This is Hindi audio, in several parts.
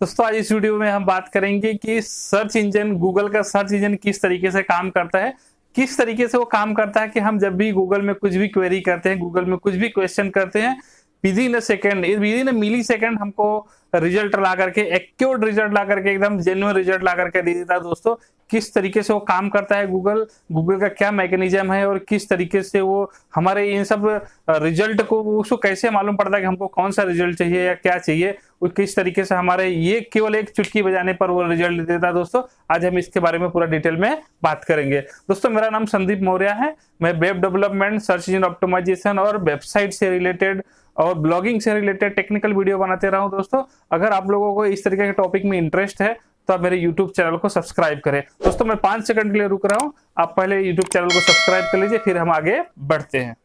दोस्तों आज इस वीडियो में हम बात करेंगे कि सर्च इंजन गूगल का सर्च इंजन किस तरीके से काम करता है। किस तरीके से वो काम करता है कि हम जब भी गूगल में कुछ भी क्वेरी करते हैं, गूगल में कुछ भी क्वेश्चन करते हैं, within a second, within a milli second हमको रिजल्ट ला करके, एक्यूरेट रिजल्ट ला करके, एकदम जेन्युइन रिजल्ट ला करके दे देता है। दोस्तों किस तरीके से वो काम करता है गूगल, गूगल का क्या मैकेनिज्म है और किस तरीके से वो हमारे इन सब रिजल्ट को, उसको कैसे मालूम पड़ता है कि हमको कौन सा रिजल्ट चाहिए या क्या चाहिए, वो किस तरीके से हमारे ये केवल एक चुटकी बजाने पर वो रिजल्ट देता है। दोस्तों आज हम इसके बारे में पूरा डिटेल में बात करेंगे। दोस्तों मेरा नाम संदीप मौर्य है। मैं web development, search engine optimisation और वेबसाइट से रिलेटेड और ब्लॉगिंग से रिलेटेड टेक्निकल वीडियो बनाते रहा हूं। दोस्तों अगर आप लोगों को इस तरीके के टॉपिक में इंटरेस्ट है तो आप मेरे YouTube चैनल को सब्सक्राइब करें। दोस्तों मैं 5 सेकंड के लिए रुक रहा हूं, आप पहले YouTube चैनल को सब्सक्राइब कर लीजिए, फिर हम आगे बढ़ते हैं।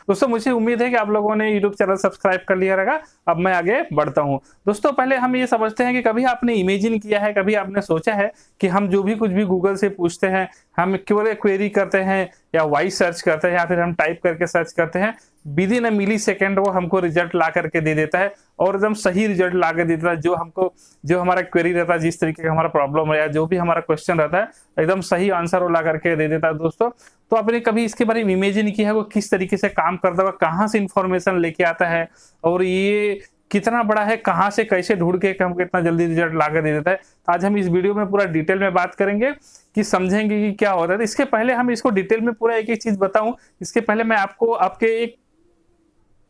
दोस्तों मुझे उम्मीद है कि आप लोगों ने YouTube चैनल सब्सक्राइब कर लिया रहेगा। अब मैं आगे बढ़ता हूं। दोस्तों पहले हम ये समझते हैं कि कभी आपने इमेजिन किया है, कभी आपने सोचा है कि हम जो भी कुछ भी गूगल से पूछते हैं, हम केवल क्वेरी करते हैं या वॉइस सर्च करते हैं या फिर हम टाइप करके सर्च करते हैं, within a milli second वो हमको रिजल्ट ला करके दे देता है और एकदम सही रिजल्ट ला के देता है। जो हमको, जो हमारा क्वेरी रहता है, जिस तरीके का हमारा प्रॉब्लम है या जो भी हमारा क्वेश्चन रहता है, एकदम सही आंसर वो ला करके दे देता है। दोस्तों तो आपने कभी इसके बारे में इमेजिन किया है वो किस तरीके से काम करता है, कहाँ से इंफॉर्मेशन लेके आता है और ये कितना बड़ा है, कहाँ से कैसे ढूंढ के हमको इतना जल्दी रिजल्ट ला कर दे देता है। तो आज हम इस वीडियो में पूरा डिटेल में बात करेंगे कि समझेंगे कि क्या होता है। इसके पहले हम इसको डिटेल में पूरा एक एक चीज बताऊं, इसके पहले मैं आपको आपके एक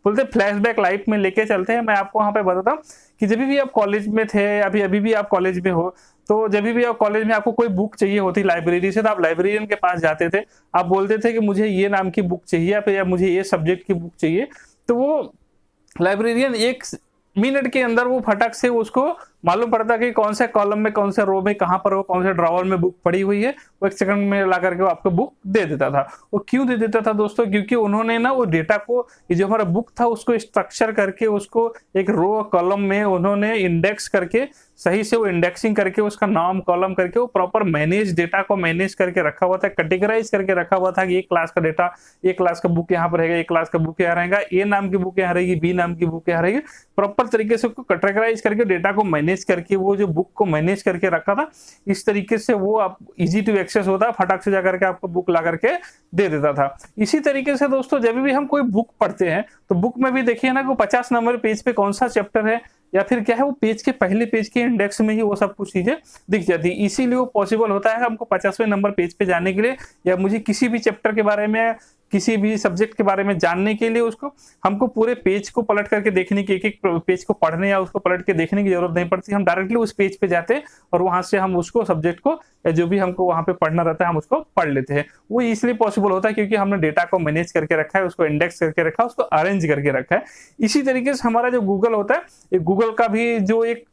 बोलते फ्लैशबैक लाइफ में लेके चलते हैं। मैं आपको वहां पे बताता हूँ कि जब भी आप कॉलेज में थे, अभी भी आप कॉलेज में हो, तो जब भी आप कॉलेज में आपको कोई बुक चाहिए होती लाइब्रेरी से, तो आप लाइब्रेरियन के पास जाते थे, आप बोलते थे कि मुझे ये नाम की बुक चाहिए या मुझे ये सब्जेक्ट की बुक चाहिए। तो वो लाइब्रेरियन 1 मिनट के अंदर वो फटक से उसको मालूम पड़ता कि कौन से कॉलम में, कौन से रो में, कहां पर वो कौन से ड्रॉवर में बुक पड़ी हुई है, वो 1 सेकंड में ला करके वो आपको बुक दे देता था। वो क्यों दे देता था दोस्तों? क्योंकि उन्होंने ना वो डेटा को, ये जो हमारा बुक था उसको स्ट्रक्चर करके, उसको एक रो कॉलम में उन्होंने इंडेक्स करके, सही से वो इंडेक्सिंग करके, उसका नाम कॉलम करके वो प्रॉपर मैनेज, डेटा को मैनेज करके रखा हुआ था, कैटेगराइज करके रखा हुआ था कि एक क्लास का डेटा, एक क्लास का बुक यहाँ पर रहेगा, एक क्लास का बुक यहाँ रहेगा, ए नाम की बुक यहाँ रहेगी, बी नाम की बुक यहाँ रहेगी। प्रॉपर तरीके से उसको कैटेगराइज करके, डेटा को मैनेज करके, वो जो बुक को मैनेज करके रखा था, इस तरीके से वो आप इजी टू एक्सेस होता है, फटाक से जाकर के आपको बुक ला करके दे देता था। इसी तरीके से दोस्तों जब भी हम कोई बुक पढ़ते हैं तो बुक में भी देखिए ना कि 50 नंबर पेज पे कौन सा चैप्टर है या फिर क्या है, वो पेज के पहले पेज के इंडेक्स में ही वो सब कुछ चीजें दिख जाती है। इसीलिए वो पॉसिबल होता है हमको 50वें नंबर पेज पे जाने के लिए, या मुझे किसी भी चैप्टर के बारे में, किसी भी सब्जेक्ट के बारे में जानने के लिए, उसको हमको पूरे पेज को पलट करके देखने की, एक एक पेज को पढ़ने या उसको पलट के देखने की जरूरत नहीं पड़ती। हम डायरेक्टली उस पेज पे जाते हैं और वहां से हम उसको, सब्जेक्ट को या जो भी हमको वहां पे पढ़ना रहता है, हम उसको पढ़ लेते हैं। वो इसलिए पॉसिबल होता है क्योंकि हमने डेटा को मैनेज करके रखा है, उसको इंडेक्स करके रखा है, उसको अरेंज करके रखा है। इसी तरीके से हमारा जो गूगल होता है, गूगल का भी जो एक,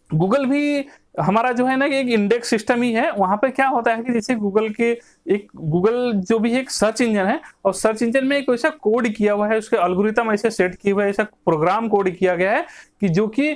गूगल भी हमारा जो है ना एक इंडेक्स सिस्टम ही है। वहां पे क्या होता है कि जैसे गूगल के, एक गूगल जो भी एक सर्च इंजन है, और सर्च इंजन में एक ऐसा कोड किया हुआ है, उसके एल्गोरिथम ऐसे सेट किए हुए, ऐसा प्रोग्राम कोड किया गया है कि जो कि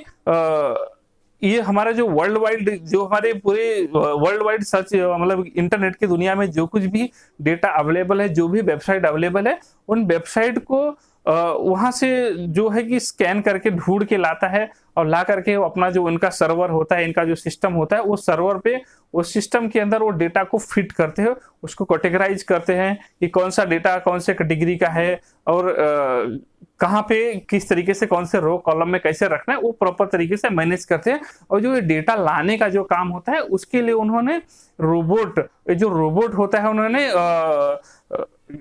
ये हमारा जो वर्ल्ड वाइड, जो हमारे पूरे वर्ल्ड वाइड सर्च, मतलब इंटरनेट की दुनिया में जो कुछ भी डेटा अवेलेबल है, जो भी वेबसाइट अवेलेबल है, उन वेबसाइट को वहां से जो है कि स्कैन करके ढूंढ के लाता है और ला करके वो अपना जो उनका सर्वर होता है, इनका जो सिस्टम होता है, उस सर्वर पे, उस सिस्टम के अंदर वो डेटा को फिट करते हैं, उसको कैटेगराइज करते हैं कि कौन सा डेटा कौन से कैटेगरी का है और कहाँ पे किस तरीके से, कौन से रो कॉलम में कैसे रखना है, वो प्रॉपर तरीके से मैनेज करते हैं। और जो ये डेटा लाने का जो काम होता है, उसके लिए उन्होंने रोबोट, जो रोबोट होता है, उन्होंने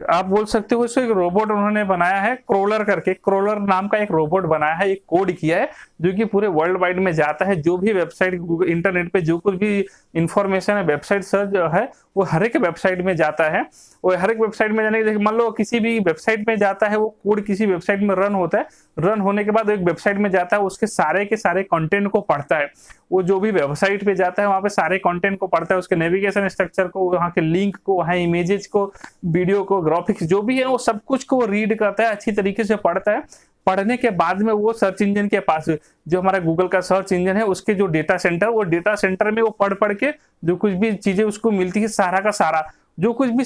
आप बोल सकते हो इसको, एक रोबोट उन्होंने बनाया है, क्रोलर करके, क्रोलर नाम का एक रोबोट बनाया है, एक कोड किया है जो कि पूरे वर्ल्ड वाइड में जाता है। जो भी वेबसाइट, गूगल इंटरनेट पे जो कुछ भी इंफॉर्मेशन है, वेबसाइट सर्च है, वो हर एक वेबसाइट में जाता है। वो हर एक वेबसाइट में जाने के, मान लो किसी भी वेबसाइट में जाता है, वो कोड किसी वेबसाइट में रन होता है, रन होने के बाद एक वेबसाइट में जाता है, उसके सारे के सारे कंटेंट को पढ़ता है। वो जो भी वेबसाइट पे जाता है वहां पे सारे कंटेंट को पढ़ता है, उसके नेविगेशन स्ट्रक्चर को, वहां के लिंक को, वहां इमेजेस को, वीडियो को, ग्राफिक्स जो भी है, वो सब कुछ को रीड करता है, अच्छी तरीके से पढ़ता है। पढ़ने के बाद में वो सर्च इंजन के पास, जो हमारा गूगल का सर्च इंजन है, उसके जो डेटा सेंटर, वो डेटा सेंटर में वो पढ़ पढ़ के जो कुछ भी चीजें उसको मिलती है, सारा का सारा जो कुछ भी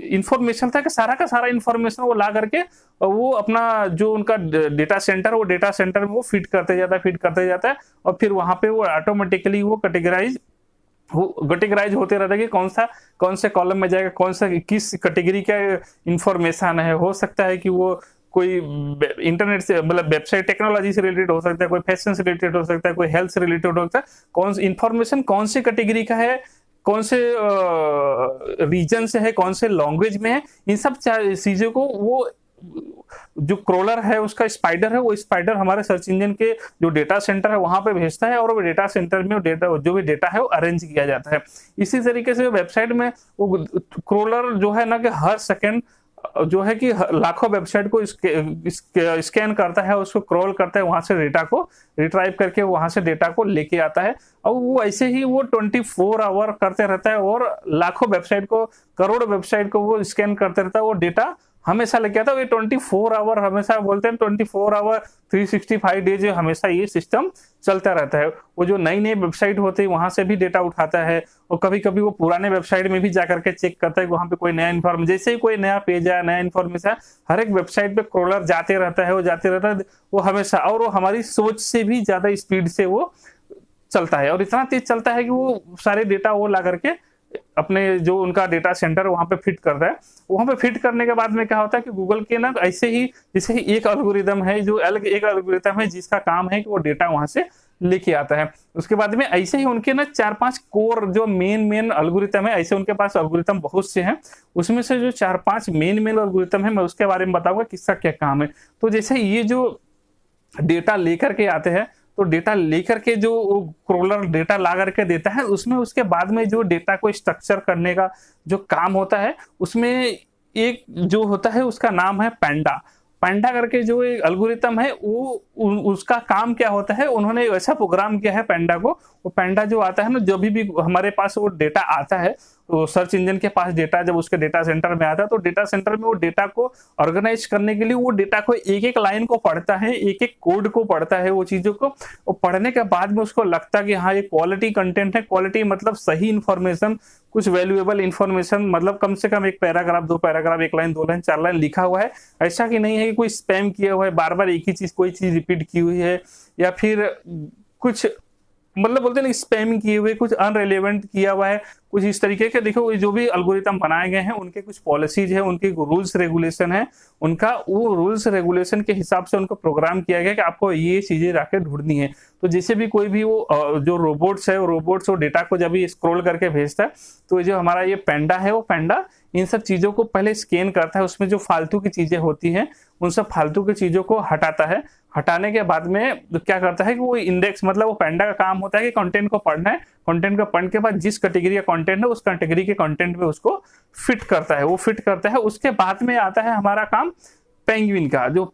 इंफॉर्मेशन था कि सारा का सारा इंफॉर्मेशन वो ला करके वो अपना जो उनका डेटा सेंटर, वो डेटा सेंटर में वो फीड करते जाता है और फिर वहां पे वो ऑटोमेटिकली वो कैटेगराइज होते रहता है कि कौन से कॉलम में जाएगा, कौन सा किस कैटेगरी का इंफॉर्मेशन है। हो सकता है कि वो कोई इंटरनेट से मतलब वेबसाइट टेक्नोलॉजी से रिलेटेड हो सकता है, कोई फैशन से रिलेटेड हो सकता है, कोई हेल्थ से रिलेटेड हो सकता है। कौन इंफॉर्मेशन कौन सी कैटेगरी का है, कौन से रीजन से है, कौन से लैंग्वेज में है, इन सब चीजों को वो जो क्रोलर है उसका स्पाइडर है, वो स्पाइडर हमारे सर्च इंजन के जो डेटा सेंटर है वहां पे भेजता है और वो डेटा सेंटर में डेटा जो भी डेटा है वो अरेंज किया जाता है। इसी तरीके से वेबसाइट में वो क्रोलर जो है ना कि हर सेकंड जो है कि लाखों वेबसाइट को स्कैन करता है, उसको क्रॉल करता है, वहां से डेटा को रिट्राइव करके वहां से डेटा को लेके आता है और वो ऐसे ही वो 24 आवर करते रहता है और लाखों वेबसाइट को, करोड़ वेबसाइट को वो स्कैन करते रहता है। वो डेटा हमेशा लेके आता है। ये 24 आवर, हमेशा बोलते हैं 24 आवर 365 डेज हमेशा ये सिस्टम चलता रहता है। वो जो नई नई वेबसाइट होती है वहां से भी डेटा उठाता है और कभी कभी वो पुराने वेबसाइट में भी जाकर के चेक करता है कि वहां पे कोई नया इन्फॉर्मेशन, जैसे ही कोई नया पेज आया, नया इन्फॉर्मेशन है, हर एक वेबसाइट पे क्रोलर जाते रहता है, वो जाते रहता है वो हमेशा, और वो हमारी सोच से भी ज्यादा स्पीड से वो चलता है और इतना तेज चलता है कि वो सारे डेटा वो ला करके अपने जो उनका डेटा सेंटर वहां पे फिट करता है। वहां पे फिट करने के बाद में क्या होता है कि गूगल के ना ऐसे ही जैसे ही एक एल्गोरिदम है, जो अलग एक एल्गोरिदम है जिसका काम है कि वो डेटा वहां से लेके आता है। उसके बाद में ऐसे ही उनके ना 4-5 कोर जो मेन एल्गोरिदम है, ऐसे उनके पास एल्गोरिदम बहुत से हैं। उसमें से जो 4-5 मेन एल्गोरिदम है मैं उसके बारे में बताऊंगा किसका क्या काम है। तो जैसे ये जो डेटा लेकर के आते हैं, तो डेटा लेकर के जो क्रोलर डेटा ला करके देता है, उसमें उसके बाद में जो डेटा को स्ट्रक्चर करने का जो काम होता है, उसमें एक जो होता है उसका नाम है पैंडा। पैंडा करके जो एक एल्गोरिथम है वो उसका काम क्या होता है, उन्होंने ऐसा प्रोग्राम किया है पैंडा को। वो पैंडा जो आता है ना, जब भी हमारे पास वो डेटा आता है, तो सर्च इंजन के पास डेटा जब उसके डेटा सेंटर में आता है, तो डेटा सेंटर में वो डेटा को ऑर्गेनाइज करने के लिए वो डेटा को एक एक लाइन को पढ़ता है, एक एक कोड को पढ़ता है, वो चीजों को। और पढ़ने के बाद में उसको लगता है कि हाँ ये क्वालिटी कंटेंट है। क्वालिटी मतलब सही इंफॉर्मेशन, कुछ वैल्यूएबल इंफॉर्मेशन, मतलब कम से कम एक paragraph, 2 paragraph, 1 line, 2 line, 4 line लिखा हुआ है। ऐसा कि नहीं है कि कोई स्पैम किया हुआ है, बार बार एक ही चीज, कोई चीज रिपीट की हुई है, या फिर कुछ मतलब बोलते हैं ना स्पैमिंग किए हुए, कुछ अनरिलेवेंट किया हुआ है, कुछ इस तरीके के। देखो जो भी एल्गोरिथम बनाए गए हैं उनके कुछ पॉलिसीज है, उनके रूल्स रेगुलेशन है, उनका वो रूल्स रेगुलेशन के हिसाब से उनको प्रोग्राम किया गया कि आपको ये चीजें जाके ढूंढनी है। तो जैसे भी कोई भी वो जो रोबोट्स है, वो रोबोट्स वो डेटा को जब भी स्क्रॉल करके भेजता है, तो जो हमारा ये पैंडा है, वो पैंडा इन सब चीजों को पहले स्कैन करता है। उसमें जो फालतू की चीजें होती हैं उन सब फालतू की चीजों को हटाता है। हटाने के बाद में क्या करता है कि वो इंडेक्स, मतलब वो पैंडा का काम होता है कि कंटेंट को पढ़ना है। कंटेंट को पढ़ने के बाद जिस कैटेगरी का कंटेंट है उस कैटेगरी के कंटेंट में उसको फिट करता है, वो फिट करता है। उसके बाद में आता है हमारा काम पेंगुइन का, जो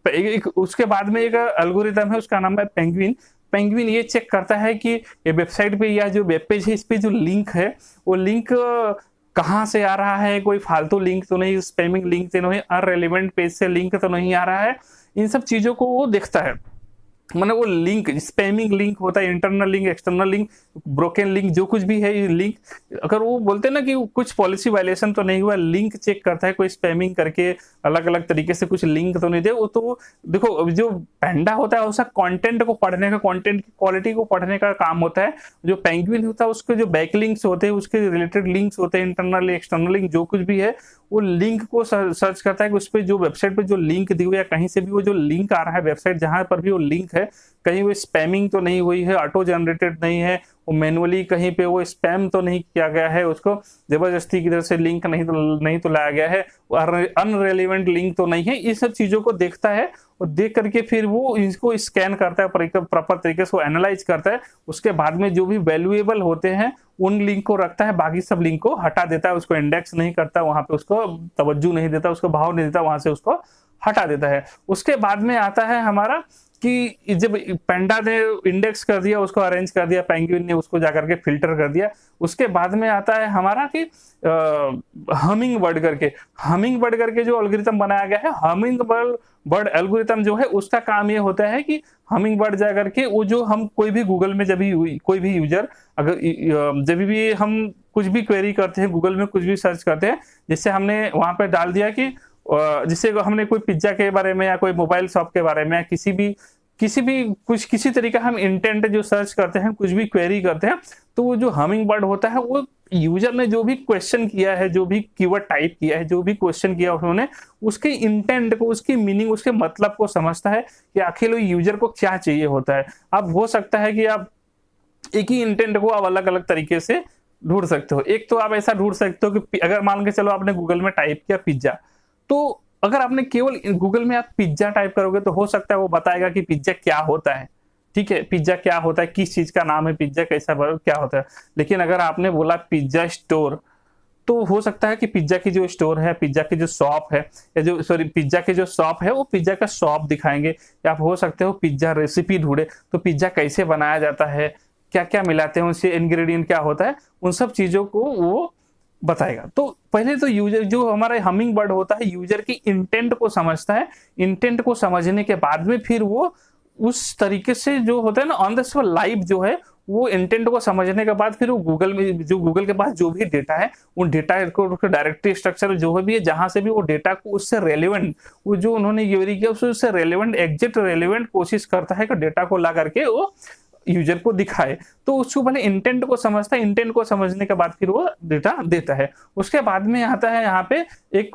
उसके बाद में एक एल्गोरिथम है, उसका नाम है पेंगुइन। पेंगुइन ये चेक करता है कि ये वेबसाइट पे या जो वेब पेज है, इस पे जो लिंक है, वो लिंक कहाँ से आ रहा है, कोई फालतू लिंक तो नहीं, स्पैमिंग लिंक तो नहीं, अनरेलेवेंट पेज से लिंक तो नहीं आ रहा है। इन सब चीजों को वो देखता है। मतलब वो लिंक, स्पैमिंग लिंक होता है, internal link, external link, broken link, जो कुछ भी है ये लिंक, अगर वो बोलते हैं ना कि कुछ पॉलिसी वायलेशन तो नहीं हुआ, लिंक चेक करता है, कोई स्पैमिंग करके अलग अलग तरीके से कुछ लिंक तो नहीं दे। वो तो देखो जो पैंडा होता है उसका कंटेंट को पढ़ने का, कंटेंट की क्वालिटी को पढ़ने का काम होता है। जो पेंगुइन होता है उसके जो बैक लिंक्स होते हैं, उसके रिलेटेड लिंक्स होते हैं, इंटरनल एक्सटर्नल लिंक जो कुछ भी है, वो लिंक को सर्च करता है कि उस पर जो वेबसाइट पे जो लिंक दी हुई है, कहीं से भी वो जो लिंक आ रहा है वेबसाइट जहां पर भी वो लिंक है, कहीं वो स्पैमिंग तो नहीं हुई है, ऑटो जनरेटेड नहीं है, वो मैनुअली कहीं पे वो स्पैम तो नहीं किया गया है, उसको जबरदस्ती की तरफ से लिंक नहीं तो लाया गया है, अनरेलिवेंट लिंक तो नहीं है। इस सब चीजों को देखता है और देख करके फिर वो इसको स्कैन करता है, प्रॉपर तरीके से वो एनालाइज करता है। उसके बाद में जो भी वैल्यूएबल होते हैं उन लिंक को रखता है, बाकी सब लिंक को हटा देता है, उसको इंडेक्स नहीं करता, वहां पे उसको तवज्जो नहीं देता, उसको भाव नहीं देता, वहां से उसको हटा देता है। उसके बाद में आता है हमारा कि जब पेंडा ने इंडेक्स कर दिया, उसको अरेंज कर दिया, पेंगुइन ने उसको जाकर के फिल्टर कर दिया। उसके बाद में आता है हमारा कि हमिंग बर्ड करके जो एल्गोरिथम बनाया गया है, हमिंग बर्ड एल्गोरिथम जो है उसका काम ये होता है कि हमिंग बर्ड जा करके वो जो हम कोई भी गूगल में जब भी कोई भी यूजर अगर जब भी हम कुछ भी क्वेरी करते हैं गूगल में, कुछ भी सर्च करते हैं, जिससे हमने वहां पे डाल दिया कि जिससे हमने कोई पिज्जा के बारे में या कोई मोबाइल शॉप के बारे में या किसी तरीका हम इंटेंट जो सर्च करते हैं, कुछ भी क्वेरी करते हैं, तो वो जो हमिंग बर्ड होता है वो यूजर ने जो भी क्वेश्चन किया है, जो भी कीवर्ड टाइप किया है, जो भी क्वेश्चन किया उन्होंने, उसके इंटेंट को, उसकी मीनिंग, उसके मतलब को समझता है कि आखिर यूजर को क्या चाहिए होता है। अब हो सकता है कि आप एक ही इंटेंट को आप अलग अलग तरीके से ढूंढ सकते हो। एक तो आप ऐसा ढूंढ सकते हो कि अगर मान के चलो आपने गूगल में टाइप किया पिज्जा, तो अगर आपने केवल गूगल में आप पिज्जा टाइप करोगे तो हो सकता है वो बताएगा कि पिज्जा क्या होता है, ठीक है, पिज्जा क्या होता है, किस चीज का नाम है पिज्जा, कैसा क्या होता है। लेकिन अगर आपने बोला पिज्जा स्टोर, तो हो सकता है कि पिज्जा की जो स्टोर है, पिज्जा की जो शॉप है, या जो पिज्जा की जो शॉप है वो पिज्जा का शॉप दिखाएंगे। या आप हो सकते हो पिज्जा रेसिपी ढूंढे, तो पिज्जा कैसे बनाया जाता है, क्या क्या मिलाते हैं उससे, इंग्रेडिएंट क्या होता है, उन सब चीजों को वो बताएगा। तो पहले तो यूजर जो हमारा हमिंग बर्ड होता है यूजर की इंटेंट को समझता है। इंटेंट को समझने के बाद में फिर वो उस तरीके से जो होता है ना ऑन द स्पॉट लाइव जो है, वो इंटेंट को समझने के बाद फिर वो गूगल में जो गूगल के पास जो भी डेटा है उन डेटा को डायरेक्टरी स्ट्रक्चर जो भी है, जहां से भी वो डेटा को उससे रेलेवेंट, वो जो उन्होंने क्वेरी किया उससे रेलेवेंट, एग्जैक्ट रेलेवेंट कोशिश करता है कि डेटा को ला करके वो यूजर को दिखाए। तो उसको पहले इंटेंट को समझता है, इंटेंट को समझने के बाद फिर वो डेटा देता है। उसके बाद में आता है यहाँ पे एक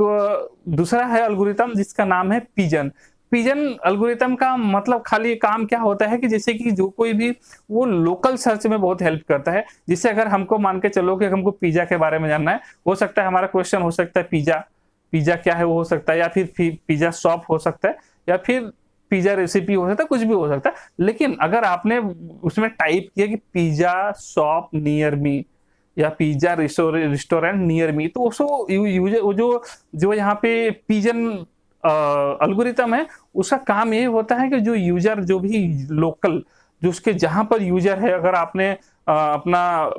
दूसरा है एल्गोरिथम जिसका नाम है पिजन। पिजन एल्गोरिथम का मतलब खाली काम क्या होता है कि जैसे कि जो कोई भी वो लोकल सर्च में बहुत हेल्प करता है। जिससे अगर हमको मान के चलो कि हमको पिज्जा के बारे में जानना है, हो सकता है हमारा क्वेश्चन हो सकता है पिज्जा क्या है वो हो सकता है, या फिर पिज्जा शॉप हो सकता है, या फिर पिज्जा रेसिपी हो सकता है, कुछ भी हो सकता है। लेकिन अगर आपने उसमें टाइप किया कि पिज्जा शॉप नियर मी या पिज्जा रेस्टोरेंट नियर मी, तो उसको यूजर वो जो यहाँ पे पिजन एल्गोरिथम है उसका काम ये होता है कि जो यूजर जो भी लोकल जो उसके जहां पर यूजर है, अगर आपने अपना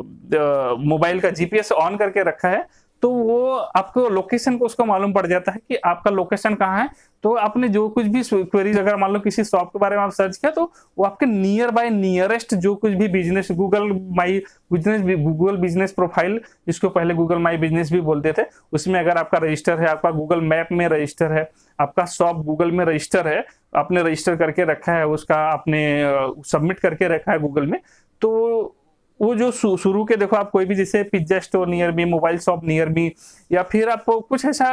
मोबाइल का जीपीएस ऑन करके रखा है तो वो आपको लोकेशन को उसको मालूम पड़ जाता है कि आपका लोकेशन कहाँ है। तो आपने जो कुछ भी क्वेरीज अगर मान लो किसी शॉप के बारे में आप सर्च किया, तो वो आपके नियर बाय नियरेस्ट जो कुछ भी बिजनेस, गूगल बिजनेस प्रोफाइल, जिसको पहले गूगल माई बिजनेस भी बोलते थे, उसमें अगर आपका रजिस्टर है, आपका गूगल मैप में रजिस्टर है, आपका शॉप गूगल में रजिस्टर है, आपने रजिस्टर करके रखा है, उसका आपने सबमिट करके रखा है गूगल में, तो वो जो शुरू के देखो आप कोई भी जैसे pizza store near me, mobile shop near me, या फिर आप कुछ ऐसा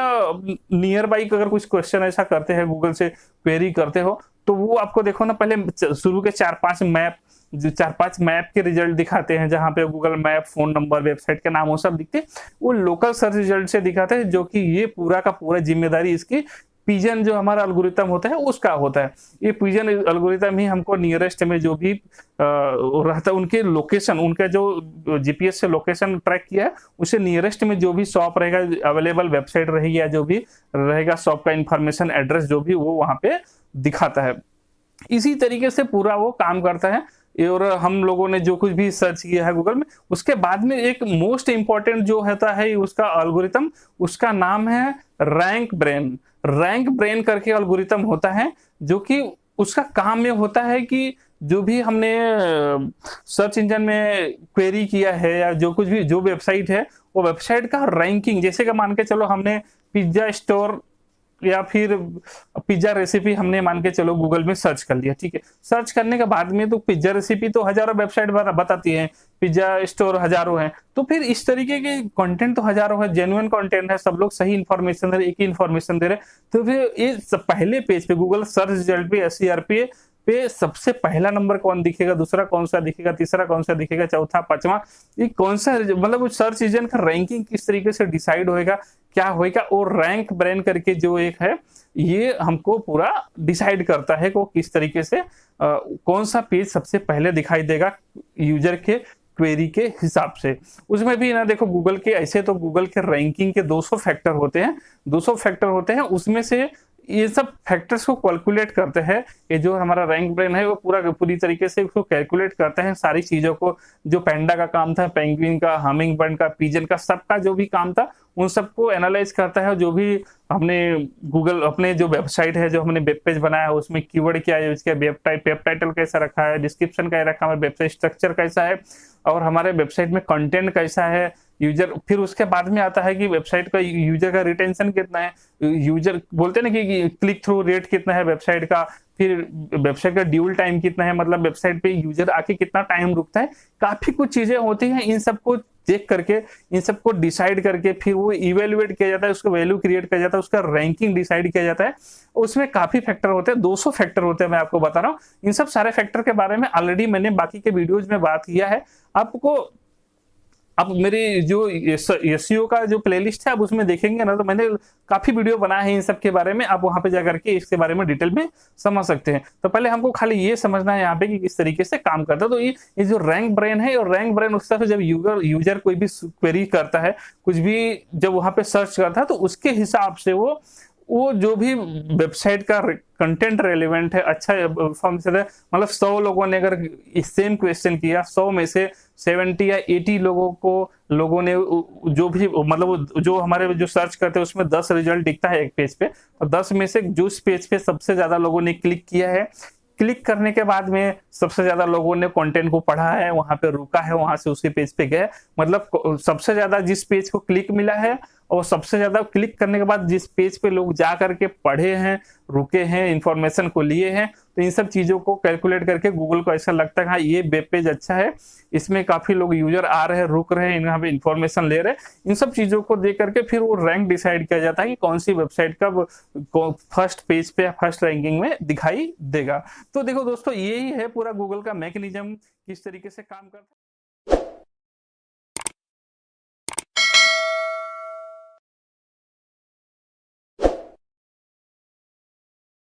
नियर बाई अगर कुछ क्वेश्चन ऐसा करते हैं गूगल से क्वेरी करते हो, तो वो आपको देखो ना पहले शुरू के 4-5 मैप के रिजल्ट दिखाते हैं, जहां पे Google map, phone number, website के नाम वो सब दिखते हैं, वो लोकल सर्च रिजल्ट से दिखाते हैं, जो कि ये पूरा का पूरा जिम्मेदारी इसकी पिजन जो हमारा एल्गोरिथम होता है उसका होता है। ये पिजन एल्गोरिथम ही हमको नियरेस्ट में जो भी रहता है उनके लोकेशन, उनका जो जीपीएस से लोकेशन ट्रैक किया है उससे नियरेस्ट में जो भी शॉप रहेगा, अवेलेबल वेबसाइट रहेगी या जो भी रहेगा शॉप का इंफॉर्मेशन, एड्रेस जो भी वो वहां पे दिखाता है। इसी तरीके से पूरा वो काम करता है। और हम लोगों ने जो कुछ भी सर्च किया है गूगल में, उसके बाद में एक मोस्ट इंपॉर्टेंट जो होता है उसका एल्गोरिथम, उसका नाम है रैंक ब्रेन करके एल्गोरिथम होता है, जो कि उसका काम ये होता है कि जो भी हमने सर्च इंजन में क्वेरी किया है या जो कुछ भी जो वेबसाइट है, वो वेबसाइट का रैंकिंग, जैसे कि मान के चलो हमने पिज्जा स्टोर या फिर पिज्जा रेसिपी हमने मान के चलो गूगल में सर्च कर लिया, ठीक है। सर्च करने के बाद में तो पिज्जा रेसिपी तो हजारों वेबसाइट बताती है, पिज्जा स्टोर हजारों हैं, तो फिर इस तरीके के कंटेंट तो हजारों है, जेन्युइन कंटेंट है, सब लोग सही इन्फॉर्मेशन दे रहे, एक ही इन्फॉर्मेशन दे रहे, तो फिर ये पहले पेज पे गूगल सर्च रिजल्ट पे एसईआरपी पे सबसे पहला नंबर कौन दिखेगा, दूसरा कौन सा दिखेगा, तीसरा कौन सा दिखेगा, चौथा, पांचवा, ये कौन सा मतलब सर्च इंजन का रैंकिंग किस तरीके से डिसाइड होएगा, क्या होएगा। और रैंक ब्रेन करके जो एक है ये हमको पूरा डिसाइड करता है को किस तरीके से कौन सा पेज सबसे पहले दिखाई देगा यूजर के क्वेरी के हिसाब से। उसमें भी ना देखो गूगल के ऐसे तो गूगल के रैंकिंग के 200 फैक्टर होते हैं, 200 फैक्टर होते हैं, उसमें से ये सब फैक्टर्स को कैलकुलेट करते हैं। ये जो हमारा रैंक ब्रेन है वो पूरी तरीके से उसको कैलकुलेट करते हैं सारी चीज़ों को, जो पैंडा का काम था, पेंगुइन का, हमिंग बर्ड का, पिजन का, सबका जो भी काम था उन सबको एनालाइज करता है। जो भी हमने गूगल अपने जो वेबसाइट है, जो हमने वेब पेज बनाया है, उसमें कीवर्ड क्या यूज किया, वेब टाइटल कैसा रखा है, डिस्क्रिप्शन क्या रखा है, वेबसाइट स्ट्रक्चर कैसा है और हमारे वेबसाइट में कंटेंट कैसा है, यूजर, फिर उसके बाद में आता है कि वेबसाइट का यूजर का रिटेंशन कितना है, यूजर बोलते हैं ना कि क्लिक थ्रू रेट कितना है वेबसाइट का, फिर वेबसाइट का ड्यूल टाइम कितना है, मतलब वेबसाइट पे यूजर आके कितना टाइम रुकता है। काफी कुछ चीजें होती हैं, इन सबको चेक करके, इन सबको डिसाइड करके फिर वो इवेल्युएट किया जाता है, उसका वैल्यू क्रिएट किया जाता है, उसका रैंकिंग डिसाइड किया जाता है। उसमें काफी फैक्टर होते हैं, 200 फैक्टर होते हैं, मैं आपको बता रहा हूँ। इन सब सारे फैक्टर के बारे में ऑलरेडी मैंने बाकी के वीडियोज में बात किया है। आपको अब मेरी जो एसईओ का जो प्लेलिस्ट है आप उसमें देखेंगे ना, तो मैंने काफी वीडियो बनाए हैं इन सब के बारे में, आप वहां पे जाकर के इसके बारे में डिटेल में समझ सकते हैं। तो पहले हमको खाली ये समझना है यहाँ पे कि किस तरीके से काम करता है। तो ये जो रैंक ब्रेन है, और रैंक ब्रेन उस तरह से जब यूजर कोई भी क्वेरी करता है, कुछ भी जब वहां पे सर्च करता है, तो उसके हिसाब से वो जो भी वेबसाइट का कंटेंट रेलिवेंट है, अच्छा फॉर्म से, मतलब 100 लोगों ने अगर सेम क्वेश्चन किया, 100 में से 70 या 80 लोगों ने जो भी, मतलब जो हमारे जो सर्च करते हैं उसमें 10 रिजल्ट दिखता है एक पेज पे, और 10 में से जो इस पेज पे सबसे ज्यादा लोगों ने क्लिक किया है, क्लिक करने के बाद में सबसे ज्यादा लोगों ने कंटेंट को पढ़ा है, वहां पे रुका है, वहां से उसी पेज पे गए, मतलब सबसे ज्यादा जिस पेज को क्लिक मिला है और सबसे ज्यादा क्लिक करने के बाद जिस पेज पे लोग जा करके पढ़े हैं, रुके हैं, इंफॉर्मेशन को लिए हैं, तो इन सब चीजों को कैलकुलेट करके गूगल को ऐसा लगता है हाँ ये वेब पेज अच्छा है, इसमें काफी लोग यूजर आ रहे हैं, रुक रहे हैं, यहाँ पे इंफॉर्मेशन ले रहे हैं। इन सब चीजों को देख करके फिर वो रैंक डिसाइड किया जाता है कि कौन सी वेबसाइट का फर्स्ट पेज पे या फर्स्ट रैंकिंग में दिखाई देगा। तो देखो दोस्तों, यही है पूरा गूगल का मैकेनिज्म, किस तरीके से काम करता है।